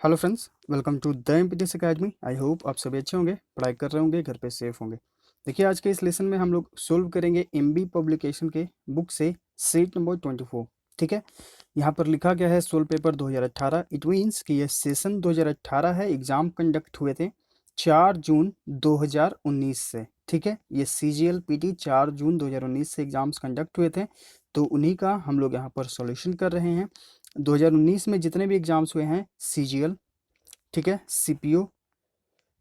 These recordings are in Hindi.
Hello friends, welcome to the MPTS academy. I hope आप सभी अच्छे होंगे, पढ़ाई कर रहे होंगे, घर पे सेफ होंगे। देखिए, आज के इस लेसन में हम लोग सोल्व करेंगे एमबी पब्लिकेशन के बुक से सीट नंबर 24। ठीक है, यहाँ पर लिखा गया है सोल्व पेपर 2018। इट मीन्स कि यह सेशन 2018 है। एग्जाम कंडक्ट हुए थे 4 जून 2019 से। ठीक है, ये CGL PT 4 जून 2019 से एग्जाम्स कंडक्ट हुए थे, तो उन्हीं का हम लोग यहाँ पर सॉल्यूशन कर रहे हैं। 2019 में जितने भी एग्जाम्स हुए हैं CGL, ठीक है, CPO,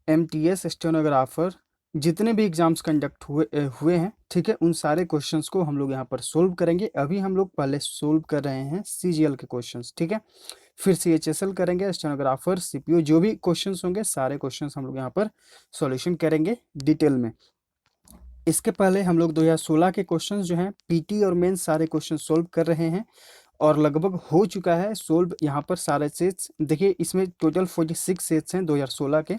MTS स्टेनोग्राफर, जितने भी एग्जाम्स कंडक्ट हुए हैं, ठीक है, उन सारे क्वेश्चंस को हम लोग यहाँ पर सोल्व करेंगे। अभी हम लोग पहले सोल्व कर रहे हैं CGL के क्वेश्चंस। ठीक है, फिर CHSL करेंगे, स्टेनोग्राफर, CPO, जो भी क्वेश्चंस होंगे सारे क्वेश्चंस हम लोग यहाँ पर सॉल्यूशन करेंगे डिटेल में। इसके पहले हम लोग 2016 के क्वेश्चंस जो हैं PT और मेंस सारे क्वेश्चन सोल्व कर रहे हैं और लगभग हो चुका है सोल्व यहाँ पर सारे सेट्स। देखिए, इसमें टोटल 46 सेट्स हैं 2016 के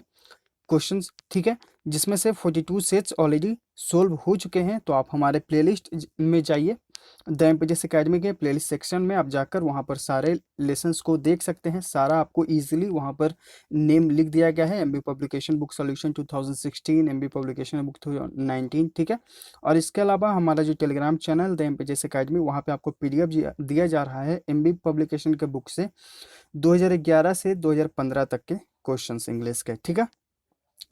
क्वेश्चंस। ठीक है, जिसमें से 42 सेट्स ऑलरेडी सोल्व हो चुके हैं। तो आप हमारे प्लेलिस्ट में जाइए, द एमपीटीएस एकेडमी के प्लेलिस्ट सेक्शन में आप जाकर वहाँ पर सारे लेसन्स को देख सकते हैं। सारा आपको इजीली वहाँ पर नेम लिख दिया गया है, MB publication book solution 2016, MB publication book 2019। ठीक है, और इसके अलावा हमारा जो Telegram channel the MPTS academy, वहाँ पे आपको PDF दिया जा रहा है एमबी पब्लिकेशन के बुक से 2011 से 2015 तक के क्वेश्चंस इंग्लिश के। ठीक है,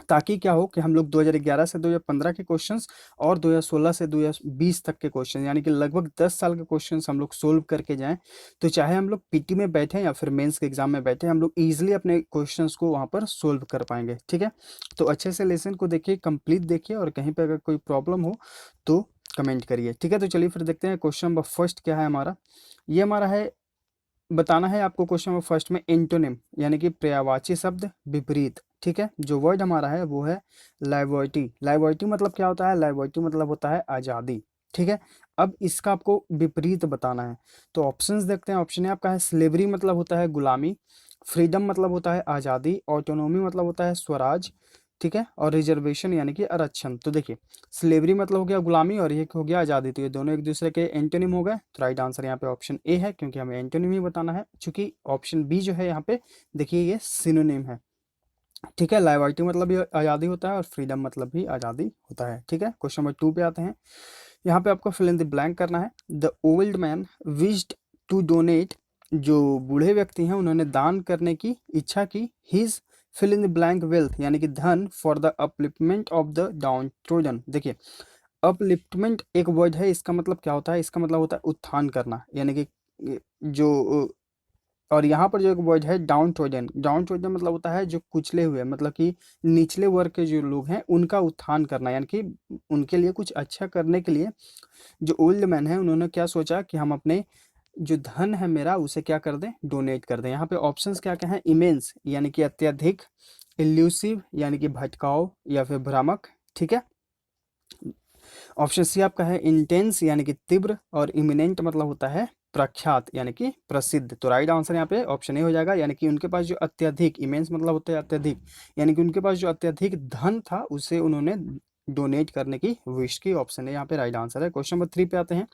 ताकि क्या हो कि हम लोग 2011 से 2015 के क्वेश्चंस और 2016 से 2020 तक के क्वेश्चन, यानी कि लगभग 10 साल के क्वेश्चंस हम लोग सोल्व करके जाएं। तो चाहे हम लोग PT में बैठे या फिर मेंस के एग्जाम में बैठे, हम लोग इजीली अपने क्वेश्चंस को वहां पर सोल्व कर पाएंगे। ठीक है, तो अच्छे से लेसन को देखिए, कंप्लीट देखिए, और कहीं पर अगर कोई प्रॉब्लम हो तो कमेंट करिए। ठीक है, तो चलिए फिर देखते हैं क्वेश्चन नंबर फर्स्ट क्या है हमारा। ये हमारा है, बताना है आपको क्वेश्चन नंबर फर्स्ट में एंटोनिम, यानी कि पर्यायवाची शब्द विपरीत। ठीक है, जो वर्ड हमारा है वो है लाइबर्टी। लाइबर्टी मतलब क्या होता है? लाइबर्टी मतलब होता है आज़ादी। ठीक है, अब इसका आपको विपरीत बताना है। तो ऑप्शंस देखते हैं। ऑप्शन ए आपका है स्लेवरी, मतलब होता है गुलामी। फ्रीडम मतलब होता है आज़ादी। ऑटोनोमी मतलब होता है स्वराज। ठीक है, और रिजर्वेशन यानी कि आरक्षण। तो देखिए, स्लेवरी मतलब हो गया गुलामी और ये हो गया आज़ादी, तो ये दोनों एक दूसरे के एंटोनिम हो गए। तो राइट आंसर यहाँ पे ऑप्शन ए है, क्योंकि हमें एंटोनिम ही बताना है। चूंकि ऑप्शन बी जो है यहाँ पे, देखिए, ये सिनोनिम है। ठीक है, लाइबर्टी मतलब भी आज़ादी होता है और फ्रीडम मतलब भी आज़ादी होता है। ठीक है, क्वेश्चन नंबर 2 पे आते हैं। यहाँ पे आपको फिल इन द ब्लैंक करना है। The old man wished to donate, जो बूढ़े व्यक्ति हैं उन्होंने दान करने की इच्छा की। His fill in the blank wealth, यानी कि धन, for the upliftment of the downtrodden. देखिए, अपलिफ्टमेंट एक वर्ड है, इसका मतलब क्या होता है? इसका मतलब होता है उत्थान करना, यानी कि जो, और यहाँ पर जो एक वर्ड है डाउन ट्रोजन, डाउन ट्रोजन मतलब होता है जो कुचले हुए, मतलब कि निचले वर्ग के जो लोग हैं उनका उत्थान करना, यानी कि उनके लिए कुछ अच्छा करने के लिए जो ओल्ड मैन है उन्होंने क्या सोचा कि हम अपने जो धन है मेरा उसे क्या कर दें, डोनेट कर दें। यहाँ पे ऑप्शंस क्या क्या हैं? इमेंस यानी कि अत्यधिक, इल्यूसिव यानी कि भटकाव या फिर भ्रामक। ठीक है, ऑप्शन सी आपका है इंटेंस यानी कि तीव्र, और इमिनेंट मतलब होता है प्रख्यात यानी कि प्रसिद्ध। तो राइट आंसर यहाँ पे ऑप्शन ए हो जाएगा, यानी कि उनके पास जो अत्यधिक, इमेंस मतलब होता है अत्यधिक, यानी कि उनके पास जो अत्यधिक धन था उसे उन्होंने डोनेट करने की विश की। ऑप्शन ए यहाँ पे राइट आंसर है। क्वेश्चन नंबर 3 पे आते हैं।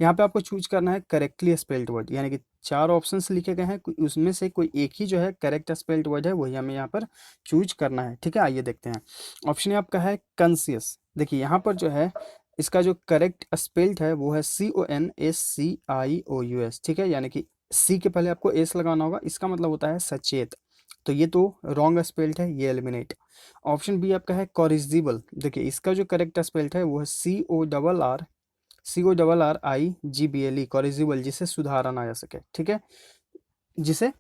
यहाँ पे आपको चूज करना है करेक्टली स्पेल्ड वर्ड, यानी कि 4 ऑप्शंस लिखे गए हैं, उसमें से कोई एक ही जो है करेक्ट स्पेल्ड वर्ड है वही हमें यहाँ पर चूज करना है। ठीक है, आइए देखते हैं। ऑप्शन आपका है कॉन्शियस। देखिए, यहाँ पर जो है इसका जो करेक्ट स्पेल्ड है वो है CONSCIOUS। ठीक है, यानी कि सी के पहले आपको एस लगाना होगा, इसका मतलब होता है सचेत। तो ये तो रॉन्ग स्पेल्ड है, ये एलिमिनेट। ऑप्शन बी आपका है कॉरिजिबल। देखिए, इसका जो करेक्ट स्पेल्ड है वो है CORRIGBLE, कॉरिजिबल, जिसे सुधारा ना जा सके। ठीक है, जिसे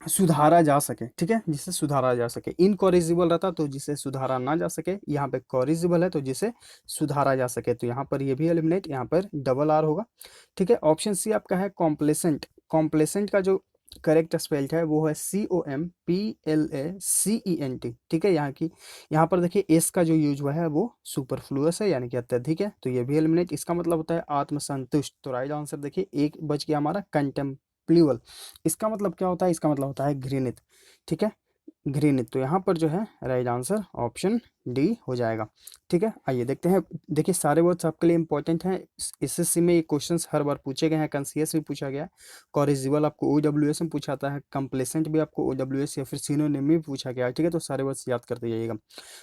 सुधारा जा सके। ठीक है, जिसे सुधारा जा सके। इनकॉरिजिबल रहता तो जिसे सुधारा ना जा सके, यहाँ पे कॉरिजिबल है तो जिसे सुधारा जा सके। तो यहाँ पर ये भी एलिमिनेट, यहाँ पर डबल आर होगा। ठीक है, ऑप्शन सी आपका है कॉम्प्लेसेंट। कॉम्प्लेसेंट का जो करेक्ट स्पेल्ड है वो है COMPLACENT। ठीक है, यहाँ पर देखिए एस का जो यूज हुआ है वो सुपरफ्लुअस है, यानी कि अत्यधिक है, तो ये भी एलिमिनेट। इसका मतलब होता है आत्मसंतुष्ट। तो राइट आंसर देखिए एक बच गया हमारा, कंटेम्प्लिवल। इसका मतलब क्या होता है? इसका मतलब होता है घृणित। ठीक है, घृणित। तो यहाँ पर जो है राइट आंसर ऑप्शन डी हो जाएगा। ठीक है, आइए देखते हैं। देखिए सारे वर्ड्स आपके लिए इंपॉर्टेंट हैं। एसएससी में ये क्वेश्चंस हर बार पूछे गए हैं, कंसीएस भी पूछा गया है, कॉरिजिबल आपको ओडब्ल्यूएस में पूछा आता है, कंप्लेसेंट भी आपको ओडब्ल्यूएस या फिर सिनोनिम में भी पूछा गया है। ठीक है, तो सारे वर्ड्स याद करते जाइएगा।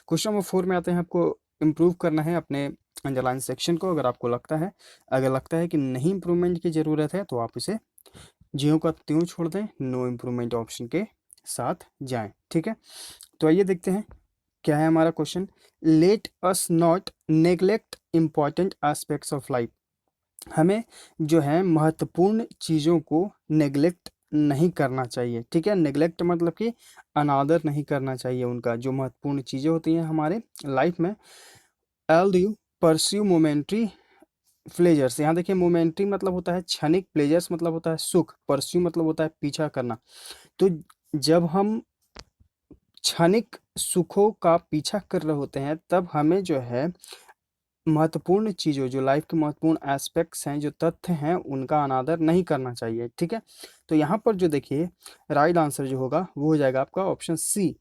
क्वेश्चन नंबर 4 में आते हैं। आपको इम्प्रूव करना है अपने अंडरलाइन सेक्शन को। अगर आपको लगता है, अगर लगता है कि नहीं इम्प्रूवमेंट की ज़रूरत है तो आप इसे ज्यों का त्यों छोड़ दें, नो इम्प्रूवमेंट ऑप्शन के साथ जाएं। ठीक है, तो आइए देखते हैं क्या है हमारा question. Let us not neglect important aspects of life. हमें जो है महत्वपूर्ण चीज़ों को नेग्लेक्ट नहीं करना चाहिए। ठीक है, नेग्लेक्ट मतलब कि अनादर नहीं करना चाहिए उनका, जो महत्वपूर्ण चीज़ें होती हैं हमारे लाइफ में। L U pursue momentary pleasures. यहाँ देखिए मोमेंट्री मतलब होता है क्षणिक, प्लेजर्स मतलब होता है सुख, परस्यू मतलब होता है पीछा करना। तो जब हम क्षणिक सुखों का पीछा कर रहे होते हैं तब हमें जो है महत्वपूर्ण चीज़ों, जो लाइफ के महत्वपूर्ण एस्पेक्ट्स हैं, जो तथ्य हैं, उनका अनादर नहीं करना चाहिए। ठीक है, तो यहाँ पर जो देखिए राइट आंसर जो होगा वो हो जाएगा आपका ऑप्शन सी।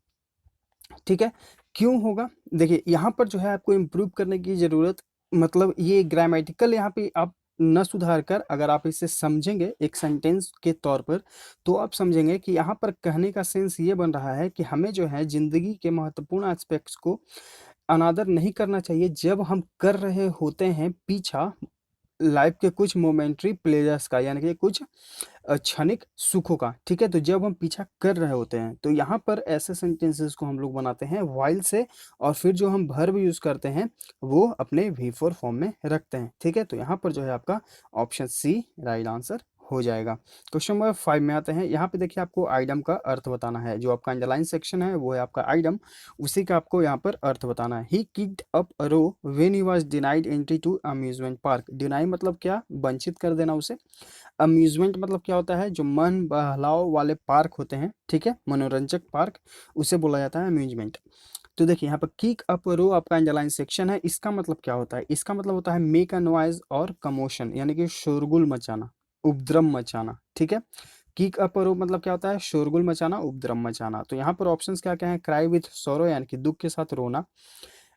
ठीक है, क्यों होगा? देखिए यहाँ पर जो है आपको इम्प्रूव करने की ज़रूरत, मतलब ये ग्रामेटिकल यहाँ पे आप न सुधार कर अगर आप इसे समझेंगे एक सेंटेंस के तौर पर, तो आप समझेंगे कि यहाँ पर कहने का सेंस ये बन रहा है कि हमें जो है ज़िंदगी के महत्वपूर्ण एस्पेक्ट्स को अनादर नहीं करना चाहिए जब हम कर रहे होते हैं पीछा लाइफ के कुछ मोमेंट्री प्लेजर्स का, यानी कि कुछ क्षणिक सुखों का। ठीक है, तो जब हम पीछा कर रहे होते हैं तो यहाँ पर ऐसे सेंटेंसेस को हम लोग बनाते हैं व्हाइल से, और फिर जो हम वर्ब यूज करते हैं वो अपने वी फोर फॉर्म में रखते हैं। ठीक है, तो यहाँ पर जो है आपका ऑप्शन सी राइट आंसर हो जाएगा। क्वेश्चन नंबर 5 में आते हैं। यहाँ पे देखिए आपको आइटम का अर्थ बताना है। जो आपका अंडरलाइन सेक्शन है वो है आपका आइटम, उसी का आपको यहाँ पर अर्थ बताना है। He kicked up a row when he was denied entry to amusement park. Deny मतलब क्या? वंचित कर देना उसे। अम्यूजमेंट मतलब क्या होता है? जो मन बहलाव वाले पार्क होते हैं, ठीक है, मनोरंजक पार्क, उसे बोला जाता है अम्यूजमेंट। तो देखिए यहाँ पर किक अप रो आपका अंडरलाइन सेक्शन है। इसका मतलब क्या होता है? इसका मतलब होता है मेक अ नॉइज और कमोशन, यानी कि शोरगुल मचाना, उपद्रव मचाना। ठीक है, किक अप रो मतलब क्या होता है? शोरगुल मचाना, उपद्रव मचाना। तो यहाँ पर ऑप्शंस क्या क्या है? क्राई विथ सोरो, यानी कि दुख के साथ रोना।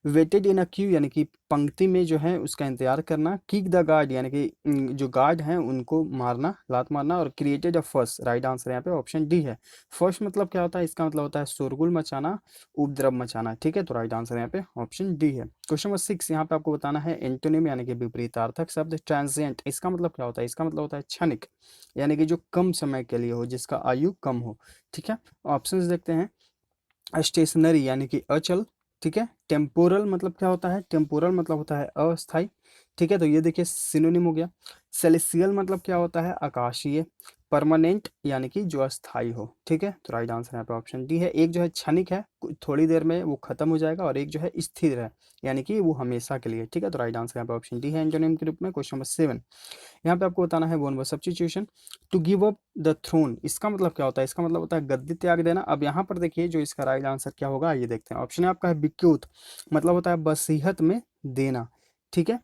वेटेड इन अ क्यू, यानी कि पंक्ति में जो है उसका इंतजार करना। किक द गार्ड, यानी कि जो गार्ड हैं उनको मारना, लात मारना। और created a first, right answer यहाँ पे ऑप्शन डी है। फर्स्ट मतलब क्या होता है? इसका मतलब होता है शोरगुल मचाना, उपद्रव मचाना। ठीक है, तो राइट आंसर यहाँ पे ऑप्शन डी है। क्वेश्चन नंबर 6 यहाँ पे आपको बताना है एंटोनिम, यानी कि विपरीतार्थक शब्द ट्रांजिएंट। इसका मतलब क्या होता है? इसका मतलब होता है क्षणिक, यानी कि जो कम समय के लिए हो, जिसका आयु कम हो। ठीक है, ऑप्शंस देखते हैं। स्टेशनरी, यानी कि अचल। ठीक है, टेम्पोरल मतलब क्या होता है? टेम्पोरल मतलब होता है अस्थाई। ठीक है, तो ये देखिए सिनोनिम हो गया। सेलेसियल मतलब क्या होता है? आकाशीय। परमानेंट, यानी कि जो अस्थाई हो। ठीक है, तो राइट आंसर यहाँ पे ऑप्शन डी है। एक जो है क्षणिक है, थोड़ी देर में वो खत्म हो जाएगा, और एक जो है स्थिर है, यानी कि वो हमेशा के लिए। ठीक है, तो राइट आंसर यहाँ पे ऑप्शन डी है एंटोनिम के रूप में। क्वेश्चन नंबर 7 यहाँ पे आपको बताना है one word substitution. To give up the throne, इसका मतलब क्या होता है? इसका मतलब होता है गद्दी त्याग देना। अब यहाँ पर देखिए जो इसका राइट आंसर क्या होगा ये देखते हैं। ऑप्शन आपका है बिक्यूत, मतलब होता है बसीहत में देना। ठीक है,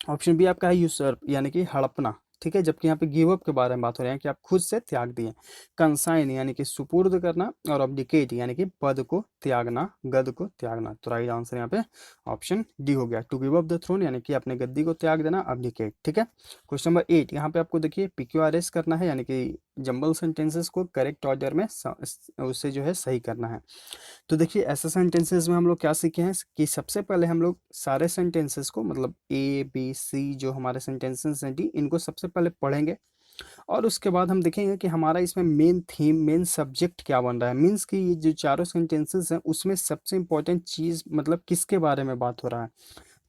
ऑप्शन बी आपका है यूसर्प, यानी कि हड़पना। ठीक है, जबकि यहाँ पे गिव अप के बारे में बात हो रही है कि आप खुद से त्याग दिए। कंसाइन, यानी कि सुपुर्द करना। और अब्डिकेट, यानी कि पद को त्यागना, गद को त्यागना। तो राइट आंसर यहाँ पे ऑप्शन डी हो गया। To give up the throne, यानी कि अपने गद्दी को त्याग देना, अब्डिकेट। ठीक है, क्वेश्चन नंबर 8 यहाँ पे आपको देखिए PQRS करना है, यानी कि जंबल सेंटेंसेस को करेक्ट ऑर्डर में उससे जो है सही करना है। तो देखिए ऐसे सेंटेंसेस में हम लोग क्या सीखे हैं कि सबसे पहले हम लोग सारे सेंटेंसेस को, मतलब A B C जो हमारे सेंटेंसेस हैं डी, इनको सबसे पहले पढ़ेंगे, और उसके बाद हम देखेंगे कि हमारा इसमें मेन थीम, मेन सब्जेक्ट क्या बन रहा है। मीन्स कि ये जो चारों सेंटेंसेस हैं उसमें सबसे इंपॉर्टेंट चीज़ मतलब किसके बारे में बात हो रहा है।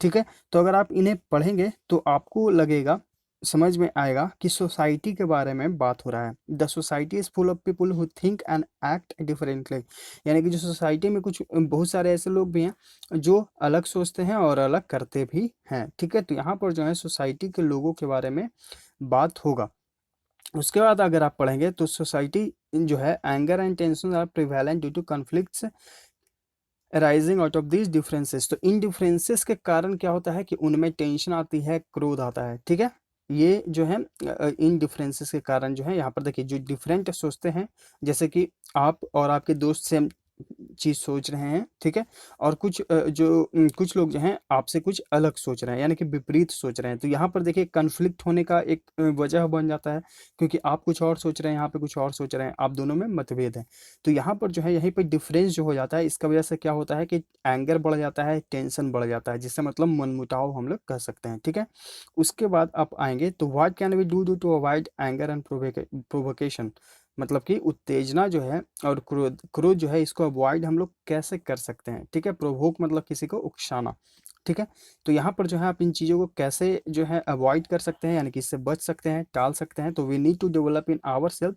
ठीक है, तो अगर आप इन्हें पढ़ेंगे तो आपको लगेगा, समझ में आएगा कि सोसाइटी के बारे में बात हो रहा है। The society is full of people who think and act differently, यानी कि जो सोसाइटी में कुछ बहुत सारे ऐसे लोग भी हैं जो अलग सोचते हैं और अलग करते भी हैं। ठीक है, तो यहाँ पर जो है सोसाइटी के लोगों के बारे में बात होगा। उसके बाद अगर आप पढ़ेंगे तो सोसाइटी जो है anger and tension are prevalent due to conflicts rising out of these differences. तो इन डिफरेंसेस के कारण क्या होता है कि उनमें टेंशन आती है, क्रोध आता है। ठीक है, ये जो है इन डिफरेंसेस के कारण जो है, यहाँ पर देखिए जो डिफरेंट सोचते हैं, जैसे कि आप और आपके दोस्त सेम चीज़ सोच रहे हैं, ठीक है? और कुछ लोग जो हैं आपसे कुछ अलग सोच रहे हैं, यानी कि विपरीत सोच रहे हैं। तो यहाँ पर देखिए कॉन्फ्लिक्ट होने का एक वजह बन जाता है, क्योंकि आप कुछ और सोच रहे हैं, यहाँ पे कुछ और सोच रहे हैं, आप दोनों में मतभेद है। तो यहाँ पर जो है यहीं पे डिफरेंस जो हो जाता है, इसका वजह से क्या होता है कि एंगर बढ़ जाता है, टेंशन बढ़ जाता है, जिससे मतलब मनमुटाव हम लोग कह सकते हैं, ठीक है? उसके बाद आप आएँगे तो what can we do to avoid anger and provocation, मतलब कि उत्तेजना जो है और क्रोध क्रोध जो है, इसको अवॉइड हम लोग कैसे कर सकते हैं, ठीक है? प्रोवोक मतलब किसी को उकसाना, ठीक है? तो यहाँ पर जो है आप इन चीज़ों को कैसे जो है अवॉइड कर सकते हैं, यानी कि इससे बच सकते हैं, टाल सकते हैं। तो we need to develop in ourselves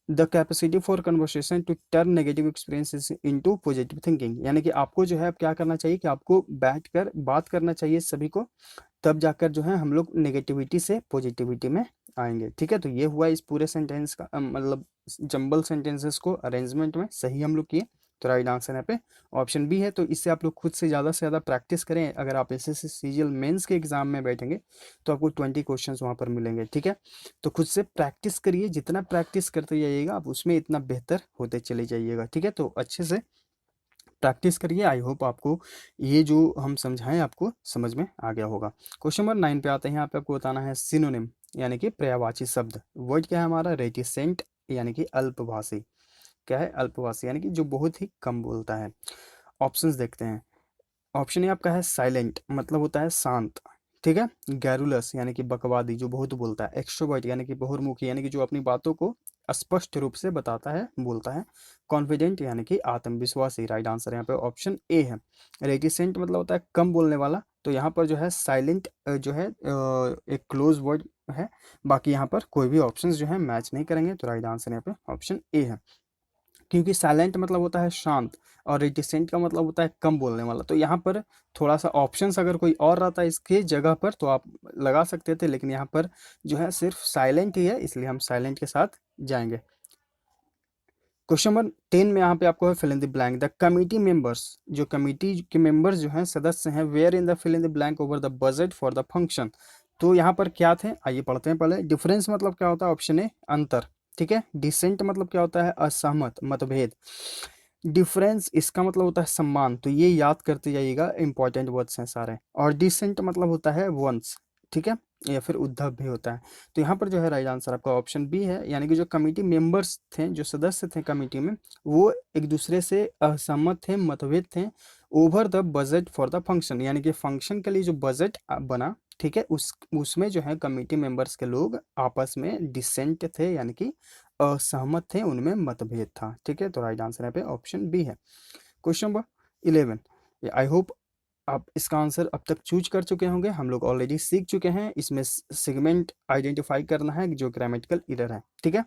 the capacity for conversation to turn negative experiences into positive thinking, यानी कि आपको जो है अब क्या करना चाहिए कि आपको बैठकर बात करना चाहिए सभी को, तब जाकर जो है हम लोग नेगेटिविटी से पॉजिटिविटी में आएंगे, ठीक है? तो ये हुआ इस पूरे सेंटेंस का मतलब जंबल सेंटेंसेस को अरेंजमेंट में सही हम लोग किए। तो राइट आंसर यहाँ पे ऑप्शन बी है। तो इससे आप लोग खुद से ज़्यादा प्रैक्टिस करें। अगर आप एसएससी सीजीएल मेंस के एग्जाम में बैठेंगे तो आपको 20 क्वेश्चंस वहाँ पर मिलेंगे, ठीक है? तो खुद से प्रैक्टिस करिए, जितना प्रैक्टिस करते जाइएगा आप उसमें इतना बेहतर होते चले जाइएगा, ठीक है? तो अच्छे से प्रैक्टिस करिए। आई होप आपको ये जो हम समझाएं आपको समझ में आ गया होगा। क्वेश्चन नंबर 9 पे आते हैं। यहाँ पे आपको बताना है सिनोनिम, यानी कि पर्यायवाची शब्द। वर्ड क्या है हमारा? रेटिसेंट, यानी कि अल्पभाषी। क्या है? अल्पभाषी, यानी कि जो बहुत ही कम बोलता है। ऑप्शंस देखते हैं। ऑप्शन ए आपका है साइलेंट, मतलब होता है शांत, ठीक है? गैरुलस, यानी कि बकवादी, जो बहुत बोलता है। एक्सट्रोवर्ट, यानी कि बहुमुखी, यानी कि जो अपनी बातों को स्पष्ट रूप से बताता है, बोलता है। कॉन्फिडेंट, यानी कि आत्मविश्वासी। राइट आंसर यहाँ पे ऑप्शन ए है। रेटिसेंट मतलब होता है कम बोलने वाला। तो यहाँ पर जो है साइलेंट जो है एक क्लोज वर्ड है। बाकी यहाँ पर कोई भी ऑप्शन जो है मैच नहीं करेंगे। तो राइट आंसर यहाँ पे ऑप्शन ए है, क्योंकि साइलेंट मतलब होता है शांत और रिटिसेंट का मतलब होता है कम बोलने वाला। तो यहाँ पर थोड़ा सा ऑप्शंस अगर कोई और रहता है इसके जगह पर तो आप लगा सकते थे, लेकिन यहाँ पर जो है सिर्फ साइलेंट ही है, इसलिए हम साइलेंट के साथ जाएंगे। क्वेश्चन नंबर 10 में यहाँ पे आपको है fill in the blank. The committee members, जो कमिटी के मेंबर्स जो हैं, सदस्य हैं, were in the fill in the blank over the budget for the function. तो यहाँ पर क्या थे, आइए पढ़ते हैं पहले। डिफरेंस मतलब क्या होता है? ऑप्शन ए अंतर, ठीक है? डिसेंट मतलब क्या होता है? असहमत, मतभेद। डिफरेंस इसका मतलब होता है सम्मान, तो ये याद करते जाइएगा, इंपॉर्टेंट वर्ड्स हैं सारे। और डिसेंट मतलब होता है वंश, ठीक है? या फिर उद्धव भी होता है। तो यहाँ पर जो है राइट आंसर आपका ऑप्शन बी है, यानी कि जो कमेटी मेंबर्स थे, जो सदस्य थे कमेटी में, वो एक दूसरे से असहमत थे, मतभेद थे। Over the budget for the function, यानी कि फंक्शन के लिए जो बजट बना, ठीक है, उसमें जो है कमेटी मेंबर्स के लोग आपस में डिसेंट थे, यानी कि असहमत थे, उनमें मतभेद था, ठीक है? तो राइट आंसर यहाँ पे ऑप्शन बी है। Question number 11। आई होप आप इसका आंसर अब तक चूज कर चुके होंगे। हम लोग ऑलरेडी सीख चुके हैं। इसमें सेगमेंट आइडेंटिफाई करना है जो ग्रामेटिकल एरर है, ठीक है?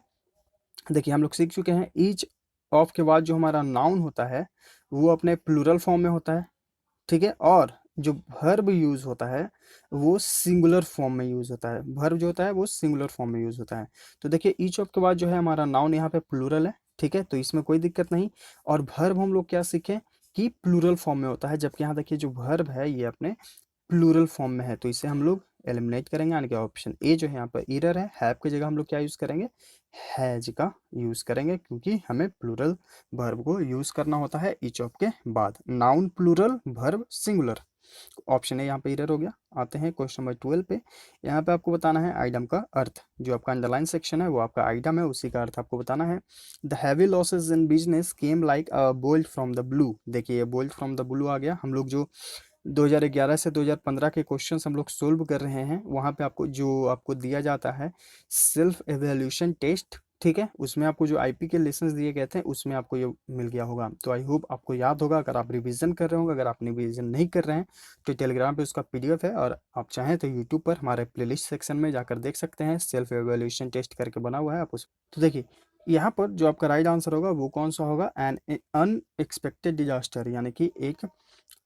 देखिए हम लोग सीख चुके हैं ईच ऑफ के बाद जो हमारा नाउन होता है वो अपने प्लूरल फॉर्म में होता है, ठीक है? और जो वर्ब यूज होता है वो सिंगुलर फॉर्म में यूज होता है। वर्ब जो होता है वो सिंगुलर फॉर्म में यूज होता है। तो देखिए ईच ऑफ के बाद जो है हमारा नाउन यहाँ पे प्लूरल है, ठीक है? तो इसमें कोई दिक्कत नहीं। और वर्ब हम लोग क्या सीखे कि प्लूरल फॉर्म में होता है, जबकि यहाँ देखिए जो वर्ब है ये अपने प्लूरल फॉर्म में है। तो इसे हम लोग एलिमिनेट करेंगे, यानी कि ऑप्शन ए जो है यहाँ पर एरर है। हैव की जगह हम लोग क्या यूज करेंगे? हैज का यूज करेंगे, क्योंकि हमें प्लूरल वर्ब को यूज करना होता है ईच ऑफ के बाद। Noun plural, verb singular. Option A यहाँ पे एरर हो गया। आते हैं क्वेश्चन नंबर 12 पे। यहाँ पे आपको बताना है आइटम का अर्थ। जो आपका अंडरलाइन सेक्शन है वो आपका आइटम है, उसी का अर्थ आपको बताना है। The heavy losses in business came like a bolt from the blue. देखिए ये बोल्ट फ्रॉम द ब्लू आ गया। हम लोग जो 2011 से 2015 के क्वेश्चंस हम लोग सोल्व कर रहे हैं, वहाँ पे आपको दिया जाता है सेल्फ एवेल्यूशन टेस्ट, ठीक है? उसमें आपको जो आईपी के लेसन्स दिए गए थे उसमें आपको ये मिल गया होगा। तो आई होप आपको याद होगा। अगर आप रिवीजन कर रहे होंगे, अगर आप रिवीजन नहीं कर रहे हैं तो टेलीग्राम पे उसका पीडीएफ है, और आप चाहें तो यूट्यूब पर हमारे प्लेलिस्ट सेक्शन में जाकर देख सकते हैं। सेल्फ एवेल्यूशन टेस्ट करके बना हुआ है आप उस। तो देखिए यहाँ पर जो आपका राइट आंसर होगा वो कौन सा होगा? एन अनएक्सपेक्टेड डिजास्टर, यानी कि एक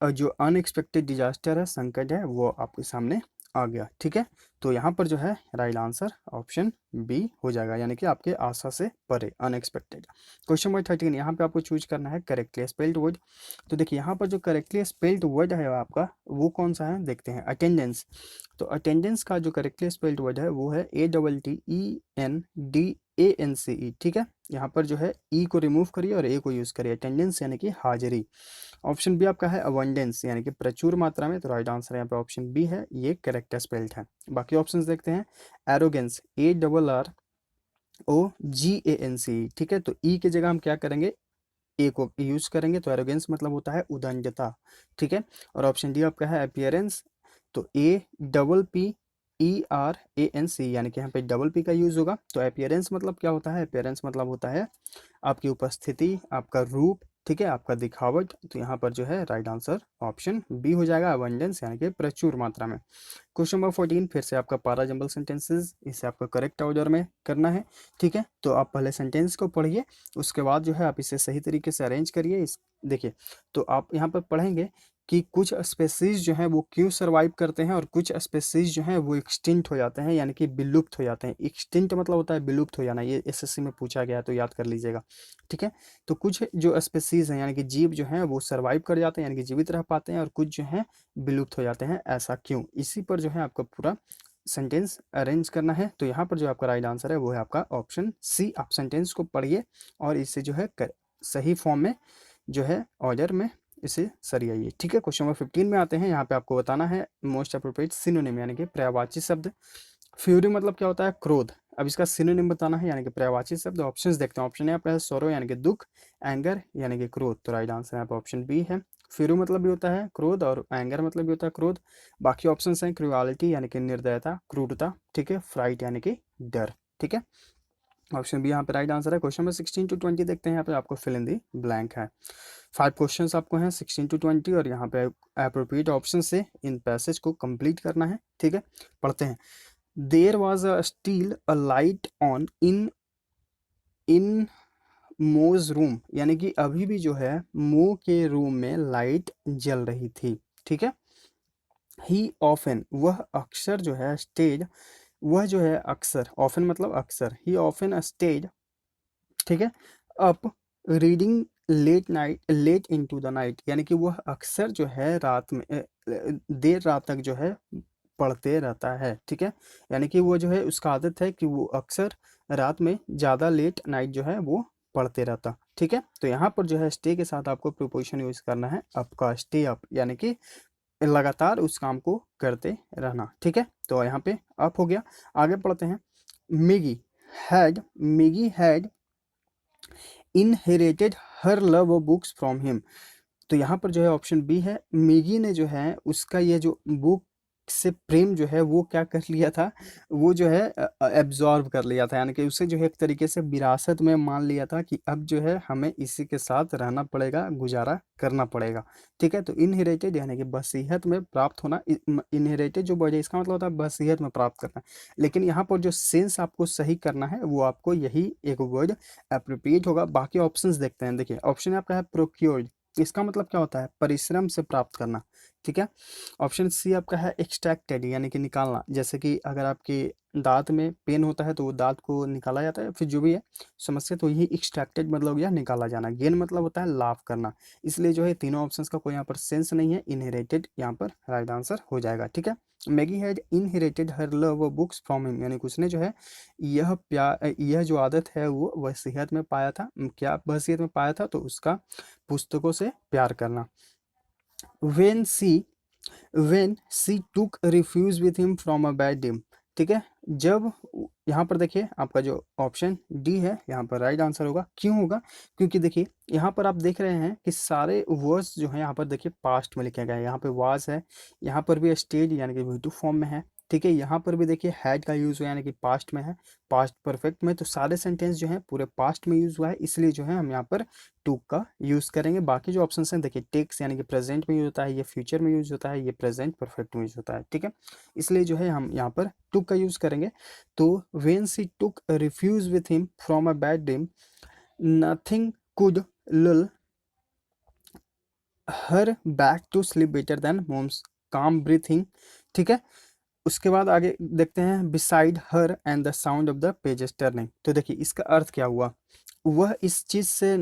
जो अनएक्सपेक्टेड डिजास्टर है, संकट है, वो आपके सामने आ गया, ठीक है? तो यहाँ पर जो है राइट आंसर ऑप्शन बी हो जाएगा, यानी कि आपके आशा से परे, अनएक्सपेक्टेड। Question number 13। यहाँ पे आपको चूज करना है करेक्टली स्पेल्ड वर्ड। तो देखिए यहाँ पर जो करेक्टली स्पेल्ड वर्ड है आपका वो कौन सा है देखते हैं। अटेंडेंस। तो अटेंडेंस का जो करेक्टली स्पेल्ड वर्ड है वो है ATTENDANCE, ठीक है। यहाँ पर जो है ई को रिमूव करिए और ए को यूज़ करिए, अटेंडेंस यानी कि हाजिरी। ऑप्शन बी आपका है अबंडेंस यानी कि प्रचुर मात्रा में, तो राइट आंसर यहाँ पे ऑप्शन बी है, ये करेक्ट स्पेल्ड है। बाकी ऑप्शंस देखते हैं। एरोगेंस ARROGANCE, ठीक है। तो ई की जगह हम क्या करेंगे, ए को यूज करेंगे, तो एरोगेंस मतलब होता है उद्दंडता, ठीक है। और ऑप्शन डी आपका है अपीयरेंस, तो APPERANC यानी कि यहाँ पे डबल पी का यूज होगा। तो अपीयरेंस मतलब क्या होता है, अपीयरेंस मतलब होता है आपकी उपस्थिति, आपका रूप, ठीक है, आपका दिखावट। तो यहाँ पर जो है राइट आंसर ऑप्शन बी हो जाएगा, अबंडेंस यानी कि प्रचुर मात्रा में। क्वेश्चन नंबर 14 फिर से आपका पारा जंबल सेंटेंसेस, इसे आपको करेक्ट ऑर्डर में करना है, ठीक है। तो आप पहले सेंटेंस को पढ़िए, उसके बाद जो है आप इसे सही तरीके से अरेंज करिए। इस देखिए, तो आप यहाँ पर पढ़ेंगे कि कुछ स्पेसीज जो हैं वो क्यों सर्वाइव करते हैं और कुछ स्पेसीज जो हैं वो एक्सटिंक्ट हो जाते हैं, यानी कि विलुप्त हो जाते हैं। एक्सटिंक्ट मतलब होता है विलुप्त हो जाना, ये एसएससी में पूछा गया है तो याद कर लीजिएगा, ठीक है। तो कुछ जो स्पेसीज हैं यानी कि जीव जो हैं वो सर्वाइव कर जाते हैं यानी कि जीवित रह पाते हैं, और कुछ जो हैं विलुप्त हो जाते हैं, ऐसा क्यों, इसी पर जो है आपको पूरा सेंटेंस अरेंज करना है। तो यहाँ पर जो आपका राइट आंसर है वो है आपका ऑप्शन सी। आप सेंटेंस को पढ़िए और इसे जो है सही फॉर्म में जो है ऑर्डर में इसे सरियाइए, ठीक है। क्वेश्चन नंबर 15 में आते हैं। यहाँ पे आपको बताना है मोस्ट अप्रोप्रिएट सिनोनिम यानी कि पर्यायवाची शब्द। फ्यूरी मतलब क्या होता है, क्रोध। अब इसका सिनोनिम बताना है यानी कि पर्यायवाची शब्द। ऑप्शंस देखते हैं। ऑप्शन है आपका सोरो यानी कि दुख, एंगर यानी कि क्रोध। तो राइट आंसर यहाँ पे ऑप्शन बी है। फ्यूरी मतलब भी होता है क्रोध और एंगर मतलब भी होता है क्रोध। बाकी ऑप्शंस हैं क्रुएलिटी यानी कि निर्दयता, क्रूरता, ठीक है, फ्राइट यानी कि डर, ठीक है। ऑप्शन बी यहाँ पे राइट आंसर है। क्वेश्चन नंबर 16 to 20 देखते हैं। यहाँ पे आपको फिल इन दी ब्लैंक है। 5 क्वेश्चंस आपको हैं 16 to 20, और यहाँ पे अप्रोप्रिएट ऑप्शन से इन पैसेज को कंप्लीट करना है, ठीक है। पढ़ते हैं। There was a still a light on in Mo's room, यानी कि अभी भी जो है मो के रूम में लाइट जल रही थी, ठीक है। ही ऑफन, वह अक्सर जो है स्टेज, वह जो है अक्सर, ऑफन मतलब अक्सर, ही ऑफन स्टेज, ठीक है, up reading late into the night, यानी कि वह अक्सर जो है रात में देर रात तक जो है पढ़ते रहता है, ठीक है। यानी कि वो जो है उसका आदत है कि वो अक्सर रात में ज़्यादा लेट नाइट जो है वो पढ़ते रहता, ठीक है। तो यहाँ पर जो है स्टे के साथ आपको प्रीपोजिशन यूज करना है अप का, स्टे अप, यानी कि लगातार उस काम को करते रहना, ठीक है। तो यहाँ पे अप हो गया। आगे पढ़ते हैं। Maggi had inherited her love of books from him. तो यहाँ पर जो है ऑप्शन बी है, मैगी ने जो है उसका ये जो बुक से प्रेम जो है वो क्या कर लिया था, वो जो है एब्जॉर्ब कर लिया था, यानी कि उसे जो है एक तरीके से विरासत में मान लिया था कि अब जो है हमें इसी के साथ रहना पड़ेगा, गुजारा करना पड़ेगा, ठीक है। तो इनहेरिटेड यानी कि बसीहत में प्राप्त होना। इनहेरिटेड जो वर्ड है इसका मतलब होता है बसीहत में प्राप्त करना, लेकिन यहाँ पर जो सेंस आपको सही करना है वो आपको यही एक वर्ड अप्रोप्रिएट होगा। बाकी ऑप्शंस देखते हैं। देखिए, ऑप्शन आपका है प्रोक्योर्ड, इसका मतलब क्या होता है, परिश्रम से प्राप्त करना, ठीक है। ऑप्शन सी आपका है एक्सट्रैक्टेड यानी कि निकालना, जैसे कि अगर आपके दांत में पेन होता है तो वो दांत को निकाला जाता है, फिर जो भी है समस्या, तो यही एक्सट्रैक्टेड मतलब हो गया निकाला जाना। गेन मतलब होता है लाभ करना। इसलिए जो है तीनों ऑप्शंस का कोई यहाँ पर सेंस नहीं है, इनहेरिटेड यहाँ पर राइट आंसर हो जाएगा, ठीक है। Maggi had inherited her love books from him, यानी कि उसने जो है यह जो आदत है वो वसीयत में पाया था। क्या वसीयत में पाया था, तो उसका पुस्तकों से प्यार करना। when she when she took refuge with him from a bad dream, ठीक है। जब यहाँ पर देखिए आपका जो ऑप्शन डी है यहाँ पर राइट आंसर होगा। क्यों होगा, क्योंकि देखिए यहाँ पर आप देख रहे हैं कि सारे वर्ड्स जो है यहाँ पर देखिए पास्ट में लिखे गए हैं। यहाँ पे वाज है, यहाँ पर भी स्टेज यानी कि वी2 फॉर्म में है, ठीक है। यहाँ पर भी देखिए हैड का यूज हुआ यानी कि पास्ट में है, पास्ट परफेक्ट में। तो सारे सेंटेंस जो है पूरे पास्ट में यूज हुआ है, इसलिए जो है हम यहाँ पर टू का यूज करेंगे। बाकी जो ऑप्शन हैं देखिए, टेक्स यानी कि प्रेजेंट में यूज होता है, ये फ्यूचर में यूज होता है, ये प्रेजेंट परफेक्ट में यूज होता है, ठीक है। इसलिए जो है हम यहाँ पर टू का यूज करेंगे। तो when she took refuge with him from a bad dream, nothing could lull her back to sleep better than mom's calm breathing, ठीक है। उसके बाद आगे देखते हैं beside her and the sound of the pages turning। तो देखिए इसका अर्थ क्या हुआ, वह इस चीज से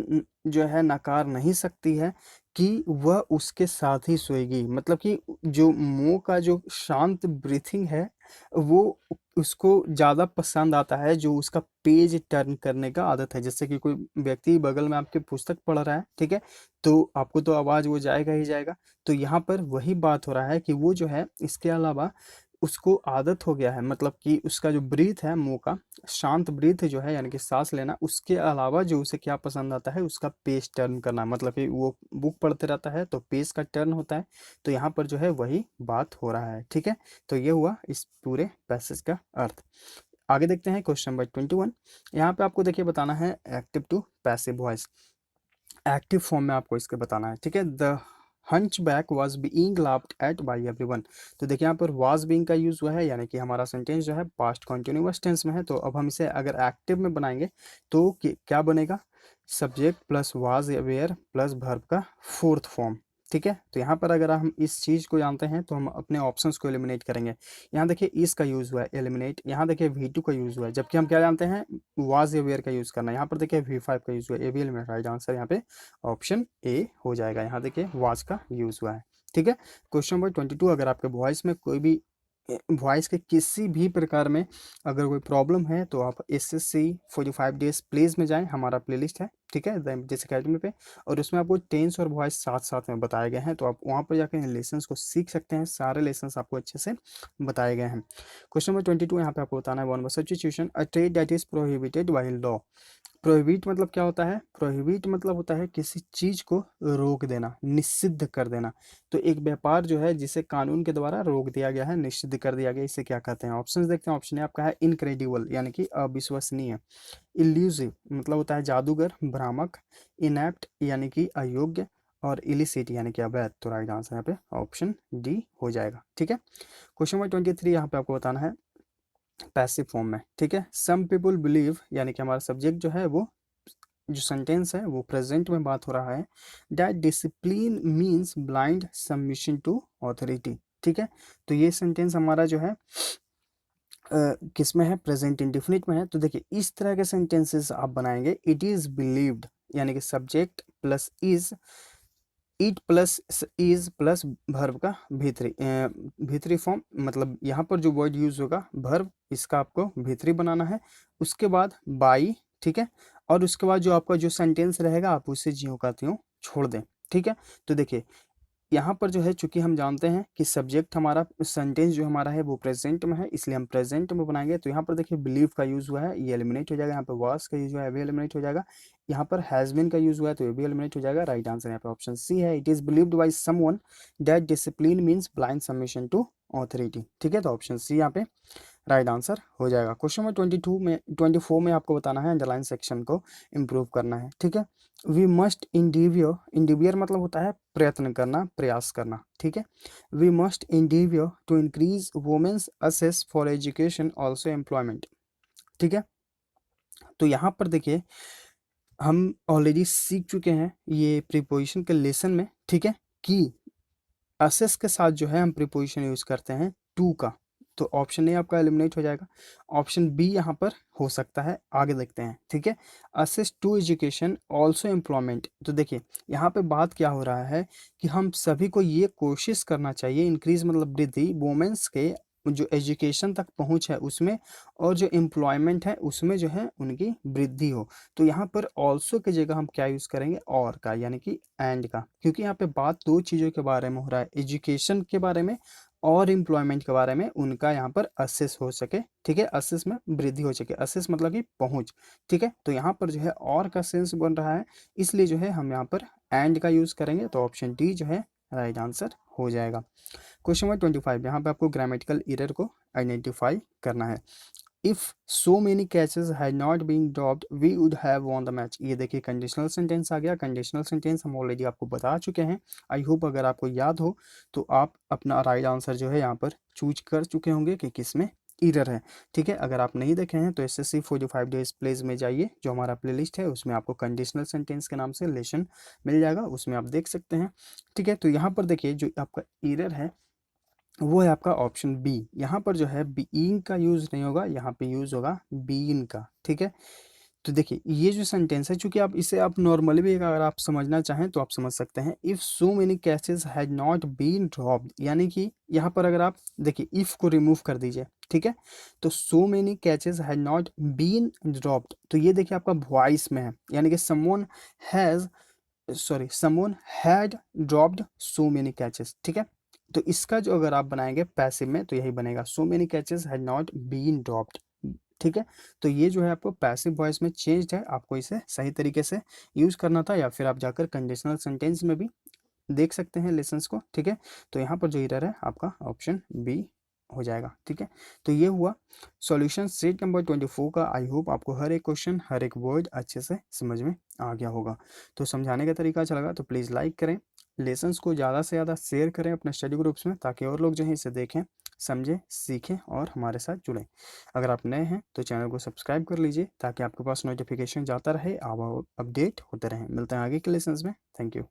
जो है नकार नहीं सकती है कि वह उसके साथ ही सोएगी, मतलब कि जो मो का जो शांत ब्रीथिंग है वो उसको ज़्यादा पसंद आता है, जो उसका पेज टर्न करने का आदत है। जैसे कि कोई व्यक्ति बगल में आपके पुस्तक पढ़ रहा है, ठीक है, तो आपको तो आवाज़ वो जाएगा ही जाएगा। तो यहाँ पर वही बात हो रहा है कि वो जो है इसके अलावा उसको आदत हो गया है, मतलब कि उसका जो ब्रीथ है मुंह का, शांत ब्रीथ जो है यानी कि सांस लेना, उसके अलावा जो उसे क्या पसंद आता है, उसका पेज टर्न करना, मतलब कि वो बुक पढ़ते रहता है तो पेज का टर्न होता है। तो यहाँ पर जो है वही बात हो रहा है, ठीक है। तो ये हुआ इस पूरे पैसेज का अर्थ। आगे देखते हैं क्वेश्चन नंबर 21। यहाँ पे आपको देखिए बताना है active to passive voice, active form में आपको इसके बताना है, ठीक है। The hunchback was being laughed at by everyone. तो देखिए यहाँ पर वाज बीइंग का यूज हुआ है, यानी कि हमारा सेंटेंस जो है पास्ट कंटिन्यूअस टेंस में है। तो अब हम इसे अगर एक्टिव में बनाएंगे तो क्या बनेगा, subject plus was were plus verb का फोर्थ फॉर्म, ठीक है। तो यहाँ पर अगर हम इस चीज़ को जानते हैं तो हम अपने ऑप्शंस को एलिमिनेट करेंगे। यहाँ देखिए इस का यूज़ हुआ है एलिमिनेट, यहाँ देखिए V2 का यूज़ हुआ है, जबकि हम क्या जानते हैं वाज या वेयर का यूज़ करना है। यहाँ पर देखिए V5 का यूज़ हुआ है, ए भी एलिमिनेट, राइट आंसर यहाँ पे ऑप्शन ए हो जाएगा। यहाँ देखिए वाज का यूज़ हुआ है, ठीक है। क्वेश्चन नंबर 22, अगर आपके वॉइस में कोई भी वॉइस के किसी भी प्रकार में अगर कोई प्रॉब्लम है तो आप SSC 45 डेज प्लेज में जाएं, हमारा प्लेलिस्ट है, ठीक है, द एमटीएस अकेडमी पे, और उसमें आपको टेंस और वॉइस साथ साथ में बताए गए हैं। तो आप वहाँ पर जाकर इन लेसन्स को सीख सकते हैं, सारे लेसन्स आपको अच्छे से बताए गए हैं। क्वेश्चन नंबर 22 यहाँ पे आपको बताना है one substitution, a trade that is prohibited by law. Prohibit मतलब क्या होता है, प्रोहिबिट मतलब होता है किसी चीज को रोक देना, निषिद्ध कर देना। तो एक व्यापार जो है जिसे कानून के द्वारा रोक दिया गया है, निषिद्ध कर दिया गया, इसे क्या कहते हैं। ऑप्शंस देखते हैं। ऑप्शन ए आपका है इनक्रेडिबल, यानी कि अविश्वसनीय। इल्यूसिव मतलब होता है जादूगर, भ्रामक। इनएप्ट यानी कि अयोग्य, और इलिसिट यानी कि अवैध। तो राइट आंसर यहाँ पे ऑप्शन डी हो जाएगा, ठीक है। क्वेश्चन नंबर 23 यहाँ पे आपको बताना है पैसिव फॉर्म में, ठीक है। सम पीपल बिलीव, यानी कि हमारा सब्जेक्ट जो है वो, जो सेंटेंस है वो प्रेजेंट में बात हो रहा है, that discipline means blind submission to authority, ठीक है। तो ये सेंटेंस हमारा जो है किस में है, प्रेजेंट इंडिफिनिट में है। तो देखिए इस तरह के सेंटेंसेस आप बनाएंगे, इट इज बिलीव्ड, यानी कि subject plus is, it plus is plus verb का भीतरी फॉर्म, मतलब यहाँ पर जो वर्ड यूज होगा भर्ब, इसका आपको भीतरी बनाना है। उसके बाद बाई, ठीक है, और उसके बाद जो आपका जो सेंटेंस रहेगा आप उसे ज्यों का त्यों छोड़ दें, ठीक है। तो देखिए यहाँ पर जो है चूंकि हम जानते हैं कि सब्जेक्ट हमारा, सेंटेंस जो हमारा है वो प्रेजेंट में है, इसलिए हम प्रेजेंट में बनाएंगे। तो यहाँ पर देखिए बिलीव का यूज हुआ है, ये एलिमिनेट हो जाएगा। यहाँ पर वाज का यूज हुआ है, ये भी एलिमिनेट हो जाएगा। यहाँ पर हैज बीन का यूज हुआ है तो ये भी एलिमिनेट हो जाएगा। राइट आंसर यहाँ पे ऑप्शन सी है, it is believed by someone that discipline means blind submission to authority, ठीक है। तो ऑप्शन सी यहाँ पे राइट आंसर हो जाएगा। क्वेश्चन नंबर 24 में आपको बताना है अंडरलाइन सेक्शन को इम्प्रूव करना है, ठीक है। वी मस्ट इंडिवियर, इंडिवियर मतलब होता है प्रयत्न करना, प्रयास करना, ठीक है। We must endeavour to increase women's access for education also employment, ठीक है। तो यहाँ पर देखिए हम ऑलरेडी सीख चुके हैं ये प्रीपोजिशन के लेसन में, ठीक है, कि असेस के साथ जो है हम प्रीपोजिशन यूज करते हैं टू का। तो ऑप्शन ए आपका एलिमिनेट हो जाएगा, ऑप्शन बी यहाँ पर हो सकता है। आगे देखते हैं, ठीक है। Access to education also employment, तो देखिए यहाँ पे बात क्या हो रहा है कि हम सभी को ये कोशिश करना चाहिए, इंक्रीज मतलब वृद्धि, वुमेन्स के जो एजुकेशन तक पहुँच है उसमें, और जो एम्प्लॉयमेंट है उसमें जो है उनकी वृद्धि हो। तो यहाँ पर ऑल्सो की जगह हम क्या यूज़ करेंगे, और का, यानी कि एंड का, क्योंकि यहाँ पे बात दो चीज़ों के बारे में हो रहा है, एजुकेशन के बारे में और एम्प्लॉयमेंट के बारे में, उनका यहाँ पर असेस हो सके, ठीक है, असेस में वृद्धि हो सके, असेस मतलब कि पहुँच, ठीक है। तो यहाँ पर जो है और का सेंस बन रहा है, इसलिए जो है हम यहाँ पर एंड का यूज़ करेंगे। तो ऑप्शन डी जो है राइट आंसर हो जाएगा। क्वेश्चन नंबर 25, यहाँ पे आपको ग्रामेटिकल एरर को आइडेंटिफाई करना है। If so many catches had not been dropped we would have won the match. ये देखिए कंडीशनल सेंटेंस आ गया। कंडीशनल सेंटेंस हम ऑलरेडी आपको बता चुके हैं। आई होप अगर आपको याद हो तो आप अपना राइट आंसर जो है यहाँ पर चूज कर चुके होंगे कि किस में एरर है, ठीक है। अगर आप नहीं देखे हैं तो SSC 45 डेज प्लेज में जाइए, जो हमारा प्लेलिस्ट है उसमें आपको कंडीशनल सेंटेंस के नाम से लेसन मिल जाएगा, उसमें आप देख सकते हैं, ठीक है। तो यहाँ पर देखिए जो आपका एरर है वो है आपका ऑप्शन बी। यहाँ पर जो है बीइंग का यूज़ नहीं होगा, यहाँ पे यूज़ होगा बीइंग का, ठीक है। तो देखिए ये जो सेंटेंस है, चूंकि आप इसे आप नॉर्मली भी अगर आप समझना चाहें तो आप समझ सकते हैं। If so many catches had not been dropped, यानी कि यहाँ पर अगर आप देखिए इफ को रिमूव कर दीजिए, ठीक है, तो so many catches had not been dropped, तो ये देखिए आपका वॉइस में है, यानी कि someone has sorry someone had dropped so many catches, ठीक है। तो इसका जो अगर आप बनाएंगे पैसिव में तो यही बनेगा, so many catches had not been dropped, ठीक है। तो ये जो है आपको पैसिव वॉइस में चेंज्ड है, आपको इसे सही तरीके से यूज करना था, या फिर आप जाकर कंडीशनल सेंटेंस में भी देख सकते हैं लेसन्स को, ठीक है। तो यहाँ पर जो एरर है आपका ऑप्शन बी हो जाएगा, ठीक है। तो ये हुआ सॉल्यूशन सेट नंबर 24 का। आई होप आपको हर एक क्वेश्चन हर एक वर्ड अच्छे से समझ में आ गया होगा। तो समझाने का तरीका अच्छा लगा तो प्लीज़ लाइक करें, लेसन्स को ज़्यादा से ज़्यादा शेयर करें अपने स्टडी ग्रुप्स में, ताकि और लोग जो है इसे देखें, समझें, सीखें और हमारे साथ जुड़ें। अगर आप नए हैं तो चैनल को सब्सक्राइब कर लीजिए, ताकि आपके पास नोटिफिकेशन जाता रहे, आप अपडेट होते रहें। मिलते हैं आगे के लेसन्स में। Thank you.